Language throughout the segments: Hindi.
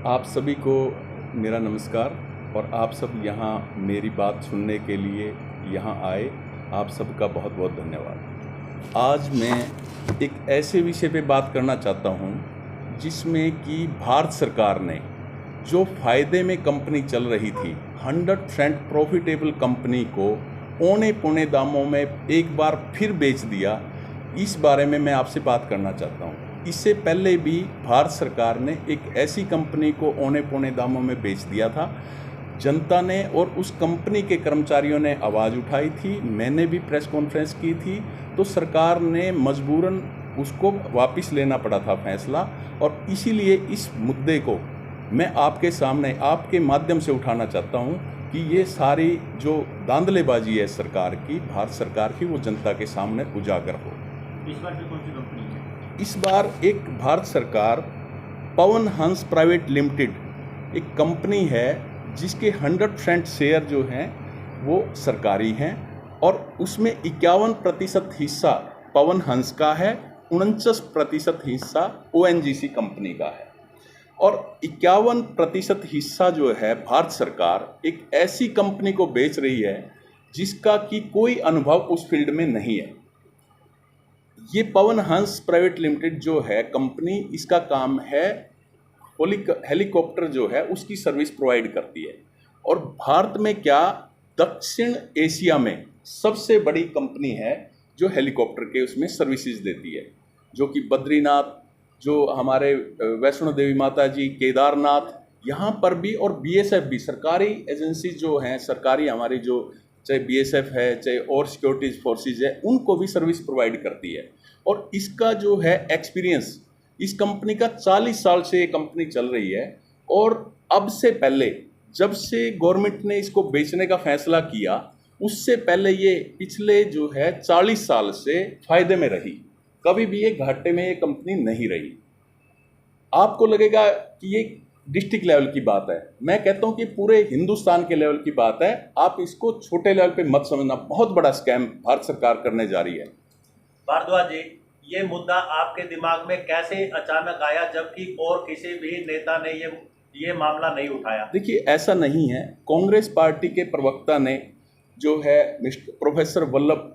आप सभी को मेरा नमस्कार और आप सब यहाँ मेरी बात सुनने के लिए यहाँ आए। आप सबका बहुत बहुत धन्यवाद। आज मैं एक ऐसे विषय पे बात करना चाहता हूँ जिसमें कि भारत सरकार ने जो फ़ायदे में कंपनी चल रही थी 100% प्रॉफिटेबल कंपनी को औने पौने दामों में एक बार फिर बेच दिया। इस बारे में मैं आपसे बात करना चाहता हूँ। इससे पहले भी भारत सरकार ने एक ऐसी कंपनी को औने पौने दामों में बेच दिया था। जनता ने और उस कंपनी के कर्मचारियों ने आवाज़ उठाई थी, मैंने भी प्रेस कॉन्फ्रेंस की थी, तो सरकार ने मजबूरन उसको वापस लेना पड़ा था फैसला। और इसीलिए इस मुद्दे को मैं आपके सामने आपके माध्यम से उठाना चाहता हूँ कि ये सारी जो धांधलेबाजी है सरकार की, भारत सरकार की, वो जनता के सामने उजागर हो। इस बार कौन सी कंपनी है? इस बार एक भारत सरकार पवन हंस प्राइवेट लिमिटेड एक कंपनी है जिसके 100% शेयर जो हैं वो सरकारी हैं और उसमें 51% हिस्सा पवन हंस का है, 49% हिस्सा ONGC कंपनी का है। और 51% हिस्सा जो है भारत सरकार एक ऐसी कंपनी को बेच रही है जिसका कि कोई अनुभव उस फील्ड में नहीं है। ये पवन हंस प्राइवेट लिमिटेड जो है कंपनी, इसका काम है हेलीकॉप्टर जो है उसकी सर्विस प्रोवाइड करती है। और भारत में क्या, दक्षिण एशिया में सबसे बड़ी कंपनी है जो हेलीकॉप्टर के उसमें सर्विसेज देती है, जो कि बद्रीनाथ, जो हमारे वैष्णो देवी माता जी, केदारनाथ, यहाँ पर भी, और BSF भी, सरकारी एजेंसी जो हैं, सरकारी हमारी जो चाहे BSF है, चाहे और सिक्योरिटीज फोर्सेज है, उनको भी सर्विस प्रोवाइड करती है। और इसका जो है एक्सपीरियंस, इस कंपनी का 40 साल से ये कंपनी चल रही है। और अब से पहले, जब से गवर्नमेंट ने इसको बेचने का फैसला किया, उससे पहले ये पिछले जो है 40 साल से फायदे में रही, कभी भी ये घाटे में ये कंपनी नहीं रही। आपको लगेगा कि ये डिस्ट्रिक्ट लेवल की बात है, मैं कहता हूं कि पूरे हिंदुस्तान के लेवल की बात है। आप इसको छोटे लेवल पे मत समझना, बहुत बड़ा स्कैम भारत सरकार करने जा रही है। भारद्वाज जी, ये मुद्दा आपके दिमाग में कैसे अचानक आया जबकि और किसी भी नेता ने ये मामला नहीं उठाया? देखिए, ऐसा नहीं है। कांग्रेस पार्टी के प्रवक्ता ने जो है प्रोफेसर वल्लभ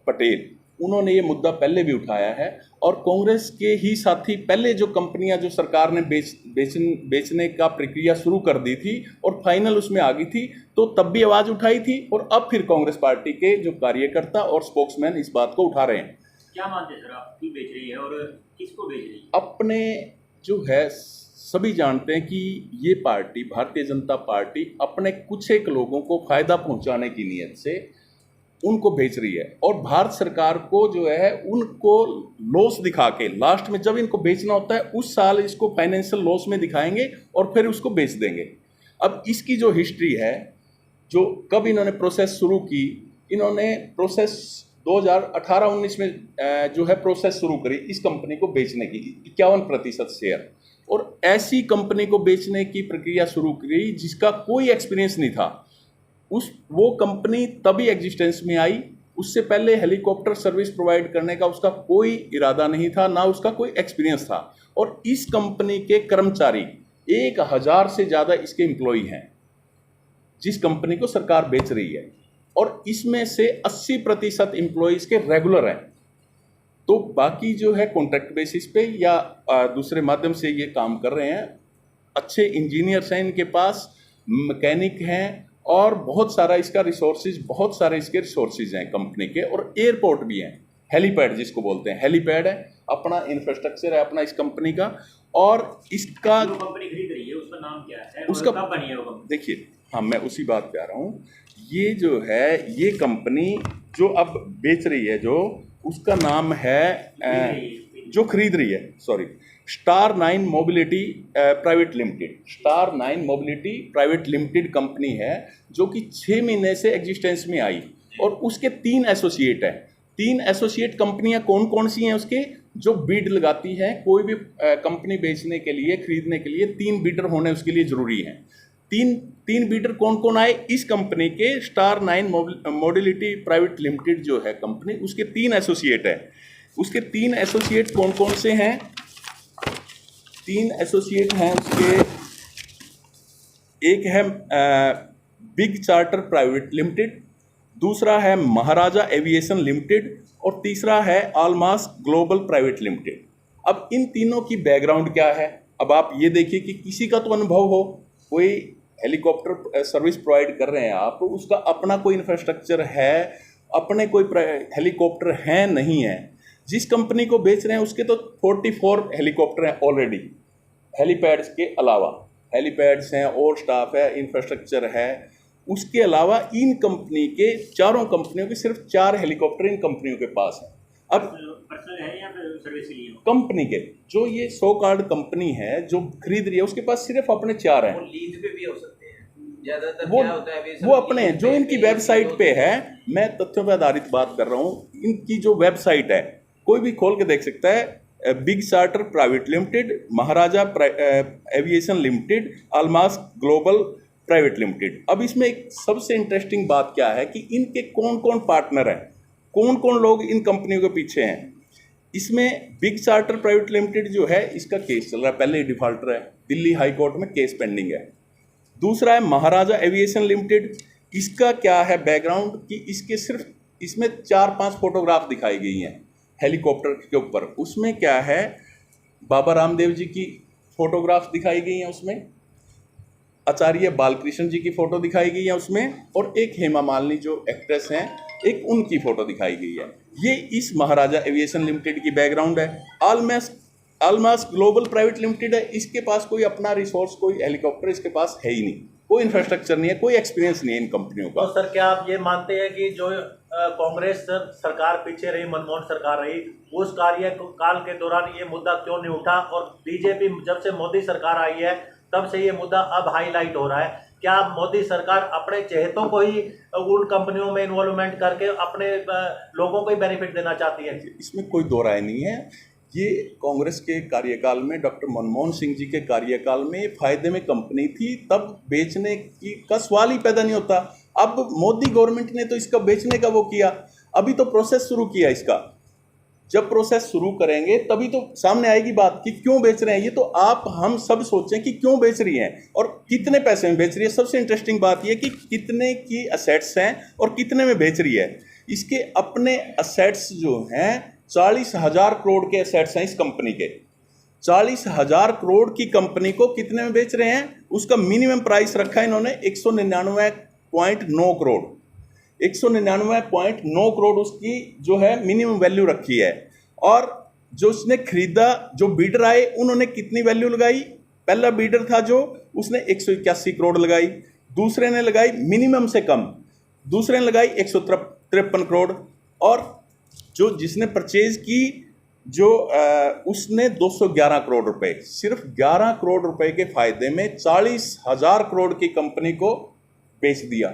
पटेल, उन्होंने ये मुद्दा पहले भी उठाया है। और कांग्रेस के ही साथी पहले जो कंपनियां जो सरकार ने बेचने का प्रक्रिया शुरू कर दी थी और फाइनल उसमें आ गई थी, तो तब भी आवाज़ उठाई थी। और अब फिर कांग्रेस पार्टी के जो कार्यकर्ता और स्पोक्समैन इस बात को उठा रहे हैं। क्या मानते हैं सर आप, क्यों बेच रही है और किसको बेच रही है? अपने जो है, सभी जानते हैं कि ये पार्टी, भारतीय जनता पार्टी, अपने कुछ एक लोगों को फायदा पहुंचाने की नीयत से उनको बेच रही है। और भारत सरकार को जो है उनको लॉस दिखा के, लास्ट में जब इनको बेचना होता है उस साल इसको फाइनेंशियल लॉस में दिखाएंगे और फिर उसको बेच देंगे। अब इसकी जो हिस्ट्री है, जो कब इन्होंने प्रोसेस शुरू की, इन्होंने प्रोसेस 2018-19 में जो है प्रोसेस शुरू करी इस कंपनी को बेचने की, 51% शेयर। और ऐसी कंपनी को बेचने की प्रक्रिया शुरू करी जिसका कोई एक्सपीरियंस नहीं था। वो कंपनी तभी एग्जिस्टेंस में आई, उससे पहले हेलीकॉप्टर सर्विस प्रोवाइड करने का उसका कोई इरादा नहीं था, ना उसका कोई एक्सपीरियंस था। और इस कंपनी के कर्मचारी 1000 से ज़्यादा इसके एम्प्लॉई हैं जिस कंपनी को सरकार बेच रही है। और इसमें से 80% एम्प्लॉयज़ के रेगुलर हैं, तो बाकी जो है कॉन्ट्रैक्ट बेसिस पे या दूसरे माध्यम से ये काम कर रहे हैं। अच्छे इंजीनियर्स हैं इनके पास, मैकेनिक हैं, और बहुत सारा इसका रिसोर्सेज, बहुत सारे इसके रिसोर्सेज हैं कंपनी के। और एयरपोर्ट भी हैं, हेलीपैड जिसको बोलते हैं, हेलीपैड है, अपना इंफ्रास्ट्रक्चर है अपना इस कंपनी का। और इसका जो कंपनी खरीद रही है उसका नाम क्या है, उसका कब बनी है वो कंपनी? देखिए, हाँ, मैं उसी बात पे आ रहा हूँ। ये जो है, ये कंपनी जो अब बेच रही है, जो उसका नाम है, जो खरीद रही है, sorry, star 9 mobility private limited. Star 9 mobility private limited company है जो कि 6 महीने से एग्जिस्टेंस में आई। और उसके 3 एसोसिएट हैं। 3 एसोसिएट कंपनियां कौन कौन सी हैं उसके, जो बीड लगाती हैं कोई भी कंपनी बेचने के लिए, खरीदने के लिए 3 बीडर होने उसके लिए ज़रूरी हैं। तीन बीडर कौन कौन आए इस कंपनी के, स्टार 9 मोबिलिटी प्राइवेट लिमिटेड जो है कंपनी, उसके 3 एसोसिएट है। उसके 3 एसोसिएट कौन कौन से हैं? 3 एसोसिएट हैं उसके, एक है बिग चार्टर प्राइवेट लिमिटेड, दूसरा है महाराजा एविएशन लिमिटेड और तीसरा है आलमास ग्लोबल प्राइवेट लिमिटेड। अब इन तीनों की बैकग्राउंड क्या है? अब आप ये देखिए कि किसी का तो अनुभव हो, कोई हेलीकॉप्टर सर्विस प्रोवाइड कर रहे हैं आप, उसका अपना कोई इंफ्रास्ट्रक्चर है, अपने कोई हेलीकॉप्टर है नहीं है। जिस कंपनी को बेच रहे हैं उसके तो 44 हेलीकॉप्टर हैं ऑलरेडी, हेलीपैड्स के अलावा। हेलीपैड्स हैं और स्टाफ है, इंफ्रास्ट्रक्चर है। उसके अलावा इन कंपनी के, चारों कंपनियों के सिर्फ 4 हेलीकॉप्टर इन कंपनियों के पास है। अब पर्सनल है या फिर सर्विस के लिए? कंपनी के, जो ये सो कॉल्ड कंपनी है जो खरीद रही है, उसके पास सिर्फ अपने 4 हैं। वो लीज पे भी हो सकते हैं ज्यादातर। वो क्या होता है वो अपने हैं, जो इनकी वेबसाइट पे है। मैं तथ्यों पर आधारित बात कर रहा हूँ। इनकी जो वेबसाइट है कोई भी खोल के देख सकता है। Big charter private limited, Maharaja aviation limited, Almas global private limited. अब इसमें एक सबसे इंटरेस्टिंग बात क्या है कि इनके कौन कौन पार्टनर हैं, कौन कौन लोग इन कंपनियों के पीछे हैं। इसमें बिग चार्टर प्राइवेट लिमिटेड जो है, इसका केस चल रहा है, पहले ही डिफॉल्टर है, दिल्ली हाई कोर्ट में केस पेंडिंग है। दूसरा है महाराजा एविएशन लिमिटेड। इसका क्या है बैकग्राउंड कि इसके सिर्फ इसमें 4-5 फोटोग्राफ दिखाई गई हैं हेलीकॉप्टर के ऊपर। उसमें क्या है, बाबा रामदेव जी की फोटोग्राफ दिखाई गई हैं उसमें, आचार्य बालकृष्ण जी की फ़ोटो दिखाई गई है उसमें, और एक हेमा मालिनी जो एक्ट्रेस हैं, एक उनकी फ़ोटो दिखाई गई है। ये इस महाराजा एविएशन लिमिटेड की बैकग्राउंड है। आलमास ग्लोबल प्राइवेट लिमिटेड है, इसके पास कोई अपना रिसोर्स, कोई हेलीकॉप्टर इसके पास है ही नहीं, कोई इंफ्रास्ट्रक्चर नहीं है, कोई एक्सपीरियंस नहीं है इन कंपनियों का। तो सर क्या आप ये मानते हैं कि जो कांग्रेस सरकार पीछे रही, मनमोहन सरकार रही, उस कार्यकाल के दौरान ये मुद्दा क्यों नहीं उठा, और बीजेपी जब से मोदी सरकार आई है तब से ये मुद्दा अब हाईलाइट हो रहा है? क्या मोदी सरकार अपने चहेतों को ही उन कंपनियों में इन्वॉल्वमेंट करके अपने लोगों को ही बेनिफिट देना चाहती है? इसमें कोई दो राय नहीं है। ये कांग्रेस के कार्यकाल में, डॉक्टर मनमोहन सिंह जी के कार्यकाल में फायदे में कंपनी थी, तब बेचने का सवाल ही पैदा नहीं होता। अब मोदी गवर्नमेंट ने तो इसका बेचने का वो किया, अभी तो प्रोसेस शुरू किया इसका। जब प्रोसेस शुरू करेंगे तभी तो सामने आएगी बात कि क्यों बेच रहे हैं। ये तो आप हम सब सोचें कि क्यों बेच रही हैं और कितने पैसे में बेच रही है। सबसे इंटरेस्टिंग बात ये कि कितने की असेट्स हैं और कितने में बेच रही है। इसके अपने असेट्स जो हैं 40,000 करोड़ के असेट्स हैं इस कंपनी के। 40,000 करोड़ की कंपनी को कितने में बेच रहे हैं? उसका मिनिमम प्राइस रखा है इन्होंने 199.9 करोड़। 199.9 करोड़ उसकी जो है मिनिमम वैल्यू रखी है। और जो उसने खरीदा, जो बीडर आए, उन्होंने कितनी वैल्यू लगाई? पहला बीडर था जो, उसने 181 करोड़ लगाई। दूसरे ने लगाई मिनिमम से कम, दूसरे ने लगाई 153 करोड़। और जो जिसने परचेज की, जो उसने 211 करोड़ रुपए, सिर्फ 11 करोड़ रुपए के फायदे में 40,000 करोड़ की कंपनी को बेच दिया।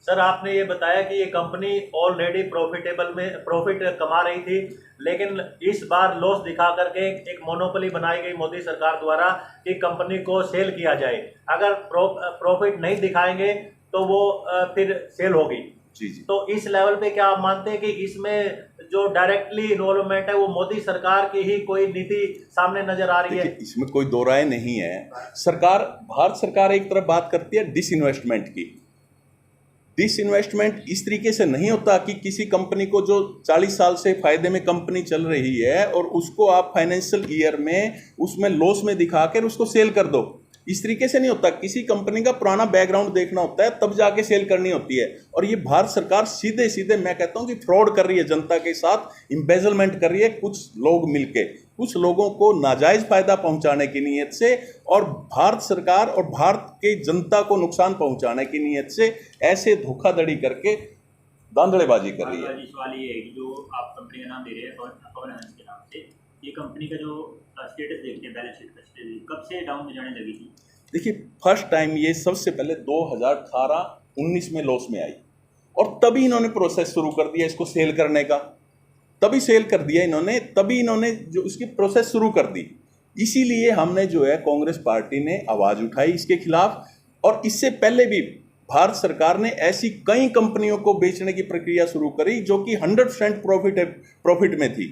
सर आपने ये बताया कि ये कंपनी ऑलरेडी प्रॉफिट कमा रही थी, लेकिन इस बार लॉस दिखा करके एक मोनोपोली बनाई गई मोदी सरकार द्वारा कि कंपनी को सेल किया जाए। अगर प्रॉफिट नहीं दिखाएंगे तो वो फिर सेल होगी। जी जी। तो इस लेवल पे क्या आप मानते हैं कि इसमें जो डायरेक्टली इन्वॉल्वमेंट है वो मोदी सरकार की ही कोई नीति सामने नजर आ रही है? इसमें कोई दो राय नहीं है। भारत सरकार एक तरफ बात करती है डिसइन्वेस्टमेंट की। डिसइन्वेस्टमेंट इस तरीके से नहीं होता कि किसी कंपनी को जो 40 साल से फायदे में कंपनी चल रही है और उसको आप फाइनेंशियल ईयर में उसमें लॉस में दिखाकर उसको सेल कर दो। इस तरीके से नहीं होता। किसी कंपनी का पुराना बैकग्राउंड देखना होता है, तब जाके सेल करनी होती है। और ये भारत सरकार सीधे सीधे मैं कहता हूँ कि फ्रॉड कर रही है जनता के साथ, एम्बेजलमेंट कर रही है। कुछ लोग मिलके कुछ लोगों को नाजायज फायदा पहुंचाने की नीयत से और भारत सरकार और भारत के जनता को नुकसान पहुंचाने की नीयत से ऐसे धोखाधड़ी करके धांधड़ेबाजी कर रही है। सवाल ये है कि जो आप कंपनी का नाम दे रहे हैं पवन हंस के नाम से, ये कंपनी का जो स्टेटस देखते हैं, बैलेंस शीट का स्टेटस कब से डाउन में जाने लगी थी? देखिए, फर्स्ट टाइम ये सबसे पहले 2018-19 में लॉस में आई और तभी इन्होंने प्रोसेस शुरू कर दिया इसको सेल करने का। तभी सेल कर दिया इन्होंने, तभी इन्होंने जो उसकी प्रोसेस शुरू कर दी। इसीलिए हमने जो है कांग्रेस पार्टी ने आवाज़ उठाई इसके खिलाफ। और इससे पहले भी भारत सरकार ने ऐसी कई कंपनियों को बेचने की प्रक्रिया शुरू करी जो कि 100% प्रॉफिट में थी।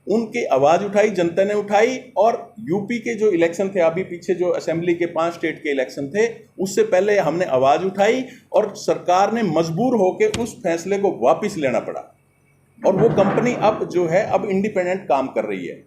उनकी आवाज़ उठाई, जनता ने उठाई। और यूपी के जो इलेक्शन थे, अभी पीछे जो असेंबली के 5 स्टेट के इलेक्शन थे, उससे पहले हमने आवाज़ उठाई और सरकार ने मजबूर होकर उस फैसले को वापस लेना पड़ा। और वो कंपनी अब जो है अब इंडिपेंडेंट काम कर रही है।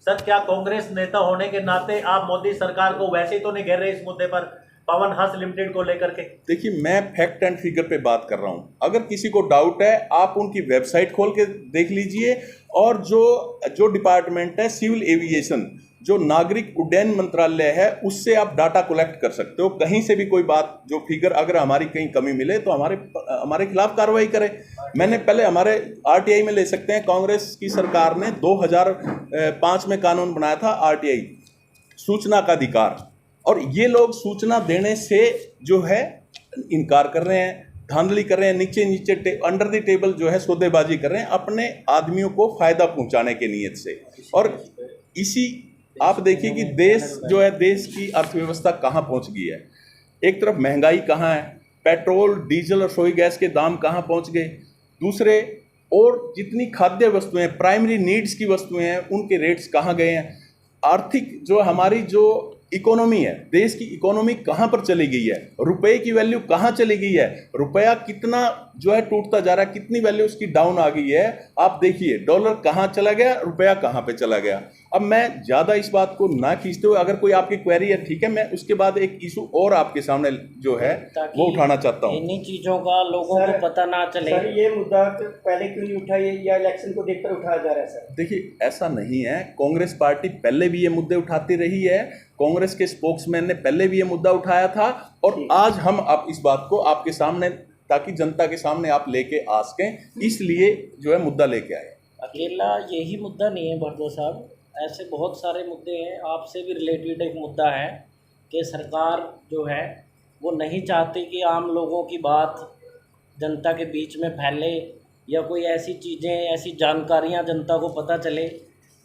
सर, क्या कांग्रेस नेता होने के नाते आप मोदी सरकार को वैसे ही तो नहीं घेर रहे इस मुद्दे पर, पवन हंस लिमिटेड को लेकर के? देखिए, मैं फैक्ट एंड फिगर पे बात कर रहा हूँ। अगर किसी को डाउट है, आप उनकी वेबसाइट खोल के देख लीजिए। और जो डिपार्टमेंट है सिविल एविएशन, जो नागरिक उड्डयन मंत्रालय है, उससे आप डाटा कलेक्ट कर सकते हो। कहीं से भी कोई बात, जो फिगर अगर हमारी कहीं कमी मिले तो हमारे खिलाफ कार्रवाई करें। मैंने पहले हमारे आरटीआई में ले सकते हैं। कांग्रेस की सरकार ने 2005 में कानून बनाया था आरटीआई, सूचना का अधिकार, और ये लोग सूचना देने से जो है इनकार कर रहे हैं, धांधली कर रहे हैं, नीचे अंडर द टेबल जो है सौदेबाजी कर रहे हैं अपने आदमियों को फायदा पहुंचाने के नीयत से। और इसी आप देखिए कि देश जो है, देश की अर्थव्यवस्था कहाँ पहुंच गई है। एक तरफ महंगाई कहाँ है, पेट्रोल, डीजल, रसोई गैस के दाम कहाँ पहुंच गए। दूसरे, और जितनी खाद्य वस्तुएं, प्राइमरी नीड्स की वस्तुएं हैं, उनके रेट्स कहाँ गए हैं। आर्थिक जो हमारी जो इकोनॉमी है, देश की इकोनॉमी कहाँ पर चली गई है, रुपए की वैल्यू कहाँ चली गई है, रुपया कितना जो है टूटता जा रहा है, कितनी वैल्यू उसकी डाउन आ गई है। आप देखिए डॉलर कहाँ चला गया, रुपया कहाँ पे चला गया। अब मैं ज़्यादा इस बात को ना खींचते हुए, अगर कोई आपकी क्वेरी है ठीक है, मैं उसके बाद एक इशू और आपके सामने जो है वो उठाना चाहता हूँ। इन्हीं चीज़ों का लोगों को पता ना चले। सर, ये मुद्दा पहले क्यों नहीं उठाया या इलेक्शन को देखकर उठाया जा रहा है? सर देखिए, ऐसा नहीं है। कांग्रेस पार्टी पहले भी ये मुद्दे उठाती रही है। कांग्रेस के स्पोक्समैन ने पहले भी ये मुद्दा उठाया था। और आज हम आप इस बात को आपके सामने, ताकि जनता के सामने आप लेके आ सकें, इसलिए जो है मुद्दा लेके आए। अकेला यही मुद्दा नहीं है भारद्वाज साहब, ऐसे बहुत सारे मुद्दे हैं। आपसे भी रिलेटेड एक मुद्दा है कि सरकार जो है वो नहीं चाहती कि आम लोगों की बात जनता के बीच में फैले, या कोई ऐसी चीज़ें, ऐसी जानकारियां जनता को पता चले।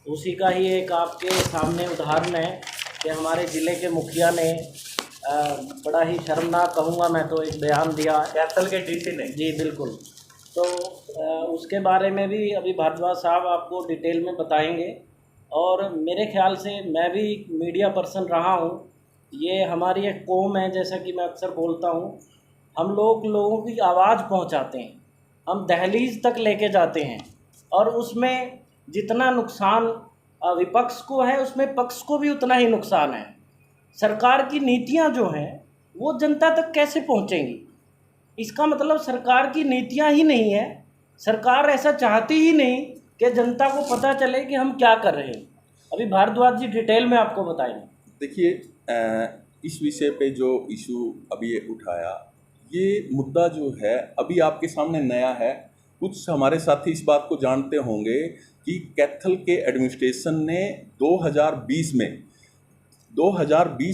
उसी का ही एक आपके सामने उदाहरण है कि हमारे ज़िले के मुखिया ने बड़ा ही शर्मनाक कहूँगा मैं तो एक बयान दिया है, कैथल के डीसी ने। जी बिल्कुल। तो उसके बारे में भी अभी भारद्वाज साहब आपको डिटेल में बताएंगे। और मेरे ख्याल से मैं भी मीडिया पर्सन रहा हूँ। ये हमारी एक कौम है, जैसा कि मैं अक्सर बोलता हूँ, हम लोगों की आवाज़ पहुँचाते हैं, हम दहलीज तक लेके जाते हैं। और उसमें जितना नुकसान विपक्ष को है, उसमें पक्ष को भी उतना ही नुकसान है। सरकार की नीतियाँ जो हैं वो जनता तक कैसे पहुँचेंगी? इसका मतलब सरकार की नीतियाँ ही नहीं है, सरकार ऐसा चाहती ही नहीं कि जनता को पता चले कि हम क्या कर रहे हैं। अभी भारद्वाज जी डिटेल में आपको बताएंगे। देखिए, इस विषय पे जो इशू अभी ये उठाया, ये मुद्दा जो है अभी आपके सामने नया है। कुछ हमारे साथी इस बात को जानते होंगे कि कैथल के एडमिनिस्ट्रेशन ने 2020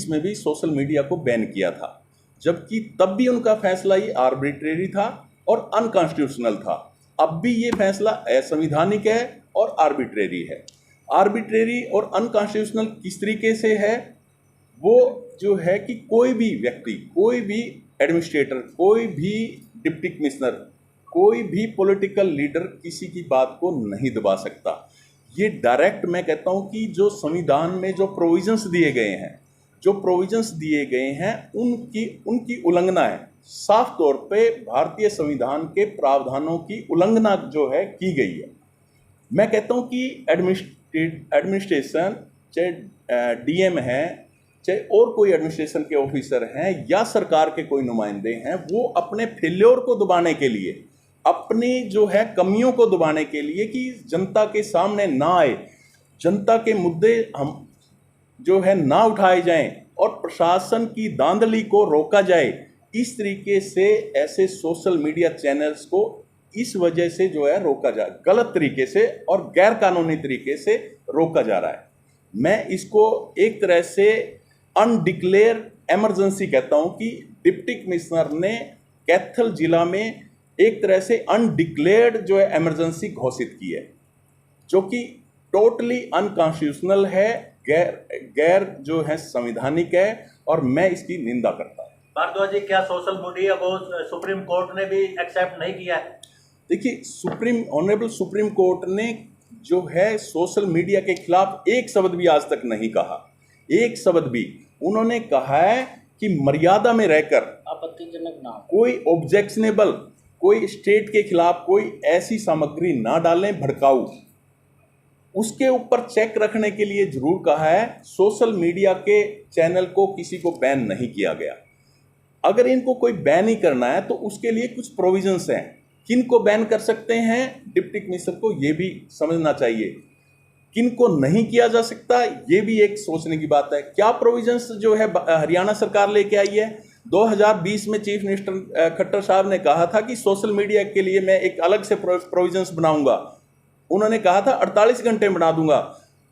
में भी सोशल मीडिया को बैन किया था, जबकि तब भी उनका फैसला ये आर्बिट्रेरी था और अनकॉन्स्टिट्यूशनल था। अब भी ये फैसला असंवैधानिक है और आर्बिट्रेरी है। आर्बिट्रेरी और अनकॉन्स्टिट्यूशनल किस तरीके से है? वो जो है कि कोई भी व्यक्ति, कोई भी एडमिनिस्ट्रेटर, कोई भी डिप्टी कमिश्नर, कोई भी पॉलिटिकल लीडर किसी की बात को नहीं दबा सकता। ये डायरेक्ट मैं कहता हूँ कि जो संविधान में जो प्रोविजंस दिए गए हैं उनकी उल्लंघना है। साफ तौर पे भारतीय संविधान के प्रावधानों की उल्लंघना जो है की गई है। मैं कहता हूँ कि एडमिनिस्ट्रेशन, चाहे डीएम है, चाहे और कोई एडमिनिस्ट्रेशन के ऑफिसर हैं या सरकार के कोई नुमाइंदे हैं, वो अपने फेल्योर को दबाने के लिए, अपनी जो है कमियों को दबाने के लिए कि जनता के सामने ना आए, जनता के मुद्दे हम जो है ना उठाए जाएं और प्रशासन की धांधली को रोका जाए, इस तरीके से ऐसे सोशल मीडिया चैनल्स को इस वजह से जो है रोका जा, गलत तरीके से और गैर कानूनी तरीके से रोका जा रहा है। मैं इसको एक तरह से अनडिक्लेयर इमरजेंसी कहता हूं कि डिप्टी कमिश्नर ने कैथल जिला में एक तरह से अनडिक्लेयर्ड जो है इमरजेंसी घोषित की है, जो कि टोटली अनकॉन्स्टिट्यूशनल है, गैर जो है संवैधानिक है, और मैं इसकी निंदा करता हूं। भारद्वाज जी, क्या सोशल मीडिया को सुप्रीम कोर्ट ने भी एक्सेप्ट नहीं किया है? देखिए, ऑनरेबल सुप्रीम कोर्ट ने जो है सोशल मीडिया के खिलाफ एक शब्द भी आज तक नहीं कहा, एक शब्द भी। उन्होंने कहा है कि मर्यादा में रहकर आपत्तिजनक ना हो, कोई ऑब्जेक्शनेबल, कोई स्टेट के खिलाफ कोई ऐसी सामग्री ना डालें भड़काऊ, उसके ऊपर चेक रखने के लिए जरूर कहा है। सोशल मीडिया के चैनल को किसी को बैन नहीं किया गया। अगर इनको कोई बैन ही करना है तो उसके लिए कुछ प्रोविजंस हैं। किन को बैन कर सकते हैं, डिप्टी कमिश्नर को ये भी समझना चाहिए। किन को नहीं किया जा सकता, ये भी एक सोचने की बात है। क्या प्रोविजंस जो है हरियाणा सरकार लेके आई है। 2020 में चीफ मिनिस्टर खट्टर साहब ने कहा था कि सोशल मीडिया के लिए मैं एक अलग से प्रोविजंस बनाऊंगा। उन्होंने कहा था 48 घंटे बना दूंगा।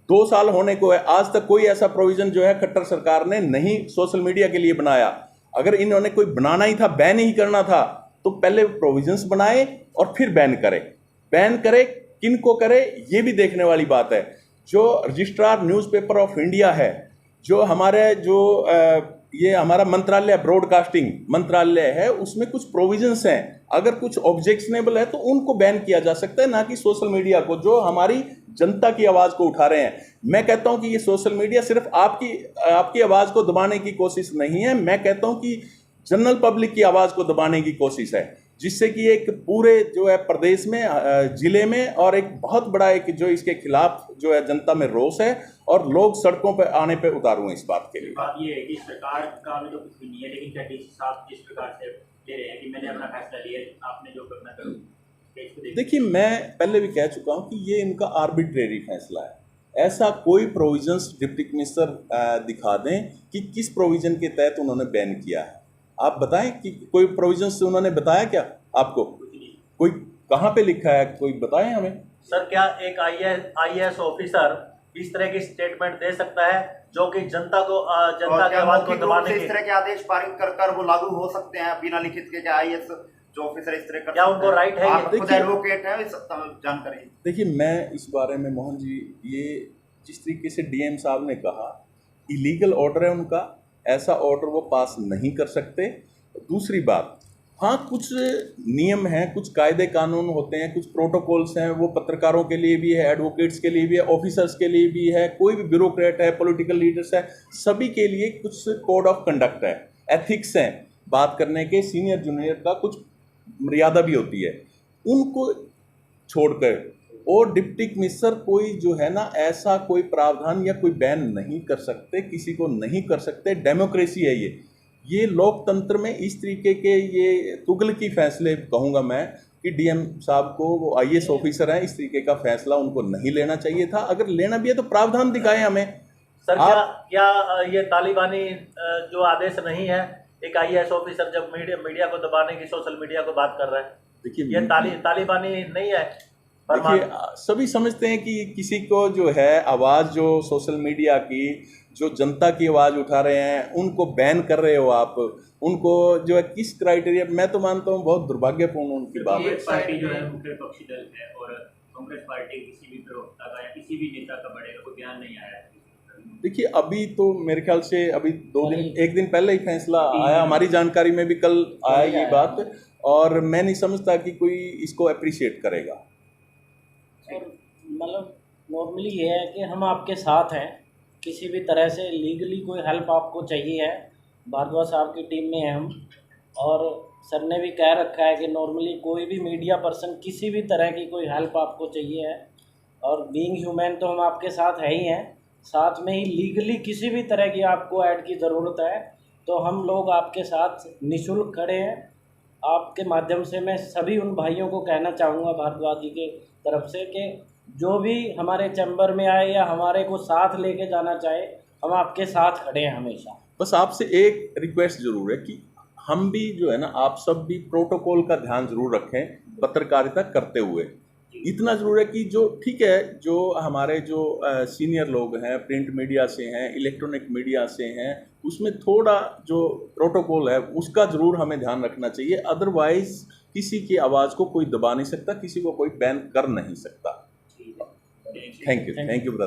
2 साल होने को है, आज तक कोई ऐसा प्रोविजन जो है खट्टर सरकार ने नहीं सोशल मीडिया के लिए बनाया। अगर इन्होंने कोई बनाना ही था, बैन ही करना था, तो पहले प्रोविजंस बनाए और फिर बैन करे। बैन करे, किन को करे, ये भी देखने वाली बात है। जो रजिस्ट्रार न्यूज़पेपर ऑफ इंडिया है, जो हमारे ये हमारा मंत्रालय ब्रॉडकास्टिंग मंत्रालय है, उसमें कुछ प्रोविजंस हैं। अगर कुछ ऑब्जेक्शनेबल है तो उनको बैन किया जा सकता है, ना कि सोशल मीडिया को, जो हमारी जनता की आवाज़ को उठा रहे हैं। मैं कहता हूं कि ये सोशल मीडिया सिर्फ आपकी आवाज़ को दबाने की कोशिश नहीं है, मैं कहता हूं कि जनरल पब्लिक की आवाज़ को दबाने की कोशिश है, जिससे कि एक पूरे जो है प्रदेश में, जिले में, और एक बहुत बड़ा एक जो इसके खिलाफ जो है जनता में रोष है और लोग सड़कों पर आने पे उतारू हैं इस बात के लिए। बात ये है कि सरकार का भी तो कुछ भी नहीं है, लेकिन क्या डीसी साहब जिस प्रकार से ले रहे हैं कि मैंने अपना फैसला लिया, आपने जो करना करो। देखिए, मैं पहले भी कह चुका हूँ कि ये इनका आर्बिट्रेरी फैसला है। ऐसा कोई प्रोविजंस डिप्टी कमिश्नर दिखा दें कि किस प्रोविजन के तहत उन्होंने बैन किया है। आप बताएं कि कोई प्रोविजंस उन्होंने बताया क्या आपको? कोई कहाँ पे लिखा है, कोई बताएं हमें। सर, क्या एक IAS ऑफिसर इस तरह की स्टेटमेंट दे सकता है जो कि जनता की आवाज को दबाने के? इस तरह के आदेश पारित कर वो लागू हो सकते हैं बिना लिखित के? क्या IAS जो ऑफिसर इस तरह कर, क्या उनको राइट है? आप खुद एडवोकेट हैं, जानकारी। देखिए, मैं इस बारे में मोहन जी, ये जिस तरीके से DM साहब ने कहा, इलीगल ऑर्डर है उनका, ऐसा ऑर्डर वो पास नहीं कर सकते। दूसरी बात, हाँ, कुछ नियम हैं, कुछ कायदे कानून होते हैं, कुछ प्रोटोकॉल्स हैं, वो पत्रकारों के लिए भी है, एडवोकेट्स के लिए भी है, ऑफिसर्स के लिए भी है, कोई भी ब्यूरोक्रेट है, पॉलिटिकल लीडर्स है, सभी के लिए कुछ कोड ऑफ कंडक्ट है, एथिक्स हैं, बात करने के, सीनियर जूनियर का कुछ मर्यादा भी होती है। उनको छोड़कर और डिप्टी कमिश्नर कोई जो है ना, ऐसा कोई प्रावधान या कोई बैन नहीं कर सकते, किसी को नहीं कर सकते। डेमोक्रेसी है ये लोकतंत्र में इस तरीके के ये तुगलकी फैसले कहूँगा मैं कि DM साहब को, वो IAS ऑफिसर हैं, इस तरीके का फैसला उनको नहीं लेना चाहिए था। अगर लेना भी है तो प्रावधान दिखाएं हमें। सर, क्या ये तालिबानी जो आदेश नहीं है? एक IAS ऑफिसर जब मीडिया को दबाने की, सोशल मीडिया को बात कर रहा है, देखिए, ये तालिबानी नहीं है? देखिए, सभी समझते हैं कि किसी को जो है आवाज़, जो सोशल मीडिया की, जो जनता की आवाज़ उठा रहे हैं, उनको बैन कर रहे हो आप, उनको जो है किस क्राइटेरिया, मैं तो मानता हूँ बहुत दुर्भाग्यपूर्ण उनकी बात है। कांग्रेस पार्टी जो है मुख्य विपक्षी दल है, और कांग्रेस पार्टी किसी भी प्रवक्ता का या किसी भी नेता का बड़े कोई बयान नहीं आया है। देखिए, अभी तो मेरे ख्याल से अभी 1 दिन पहले ही फैसला आया, हमारी जानकारी में भी कल आया ये बात, और मैं नहीं समझता कि कोई इसको अप्रिशिएट करेगा। मतलब नॉर्मली ये है कि हम आपके साथ हैं, किसी भी तरह से लीगली कोई हेल्प आपको चाहिए है, भारद्वाज साहब की टीम में हैं हम। और सर ने भी कह रखा है कि नॉर्मली कोई भी मीडिया पर्सन किसी भी तरह की कोई हेल्प आपको चाहिए है, और बीइंग ह्यूमन तो हम आपके साथ है ही हैं, साथ में ही लीगली किसी भी तरह की आपको ऐड की ज़रूरत है तो हम लोग आपके साथ निःशुल्क खड़े हैं। आपके माध्यम से मैं सभी उन भाइयों को कहना चाहूँगा भारद्वाज जी के तरफ से कि जो भी हमारे चैम्बर में आए या हमारे को साथ लेके जाना चाहे, हम आपके साथ खड़े हैं हमेशा। बस आपसे एक रिक्वेस्ट ज़रूर है कि हम भी जो है ना, आप सब भी प्रोटोकॉल का ध्यान ज़रूर रखें पत्रकारिता करते हुए। इतना ज़रूर है कि जो ठीक है, जो हमारे जो सीनियर लोग हैं, प्रिंट मीडिया से हैं, इलेक्ट्रॉनिक मीडिया से हैं, उसमें थोड़ा जो प्रोटोकॉल है उसका ज़रूर हमें ध्यान रखना चाहिए। अदरवाइज़ किसी की आवाज़ को कोई दबा नहीं सकता, किसी को कोई बैन कर नहीं सकता। Thank you brother.